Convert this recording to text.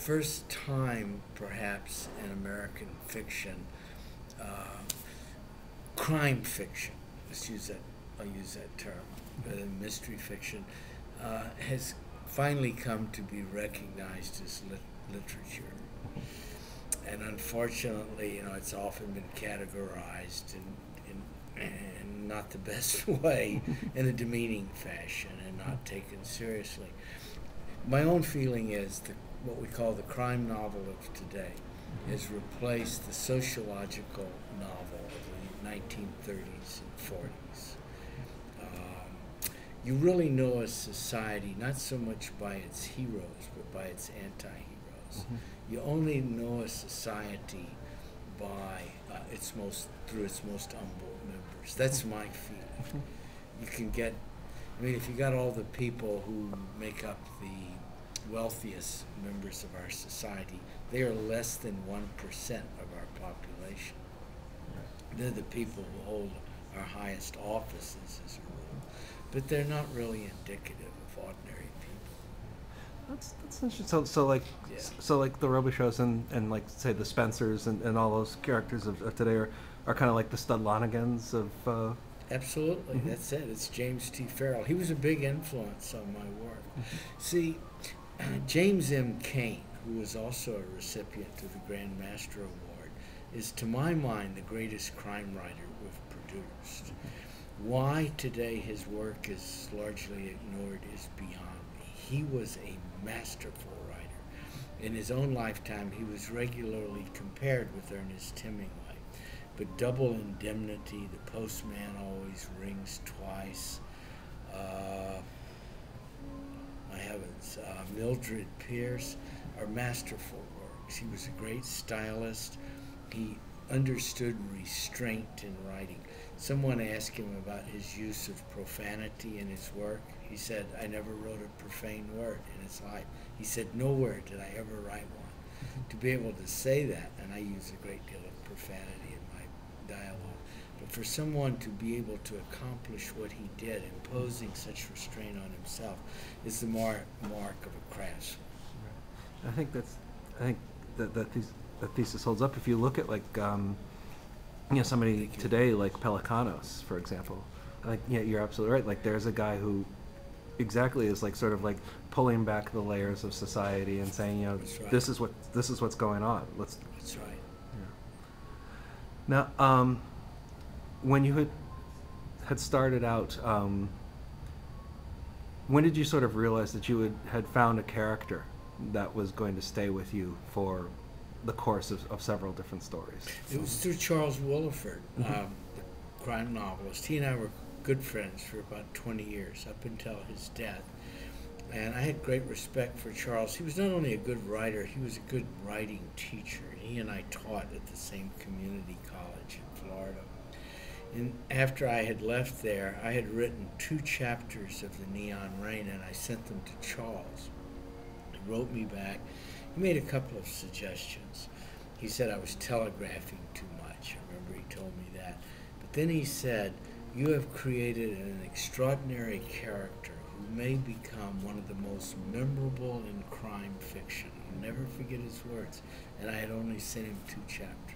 first time, perhaps, in American fiction, crime fiction, I'll use that term, mystery fiction, has finally come to be recognized as literature. And unfortunately, it's often been categorized in not the best way, in a demeaning fashion, and not taken seriously. My own feeling is that what we call the crime novel of today has replaced the sociological novel of the 1930s and 40s. You really know a society not so much by its heroes, but by its anti-heroes. You only know a society by through its most humble members. That's my feeling. You can get, if you got all the people who make up the wealthiest members of our society, they are less than 1% of our population. They're the people who hold our highest offices as a rule, but they're not really indicative of ordinary people. That's interesting. So like the Robichaux's and like say the Spencers and all those characters of today are kind of like the Studlanigans of. Absolutely, that's it. It's James T. Farrell. He was a big influence on my work. See, James M. Cain, who was also a recipient of the Grand Master Award, is, to my mind, the greatest crime writer we've produced. Why today his work is largely ignored is beyond me. He was a masterful writer. In his own lifetime, he was regularly compared with Ernest Hemingway. But Double Indemnity, The Postman Always Rings Twice, my heavens, Mildred Pierce are masterful works. He was a great stylist. He understood restraint in writing. Someone asked him about his use of profanity in his work. He said, "I never wrote a profane word in his life." He said, "Nowhere did I ever write one." To be able to say that, and I use a great deal of profanity in my dialogue, but for someone to be able to accomplish what he did, imposing such restraint on himself, is the mark of a craftsman. Right. I think that thesis holds up. If you look at somebody today like Pelecanos, for example, you're absolutely right. Like there's a guy who exactly is like sort of like pulling back the layers of society and saying, right. this is what's going on. That's right. Yeah. Now, when you had started out, when did you sort of realize that you had found a character that was going to stay with you for the course of several different stories? It was through Charles Willeford, the crime novelist. He and I were good friends for about 20 years, up until his death. And I had great respect for Charles. He was not only a good writer, he was a good writing teacher. He and I taught at the same community college in Florida. And after I had left there, I had written 2 chapters of The Neon Rain, and I sent them to Charles. He wrote me back. He made a couple of suggestions. He said I was telegraphing too much. I remember he told me that. But then he said, "You have created an extraordinary character who may become one of the most memorable in crime fiction." I'll never forget his words. And I had only sent him 2 chapters.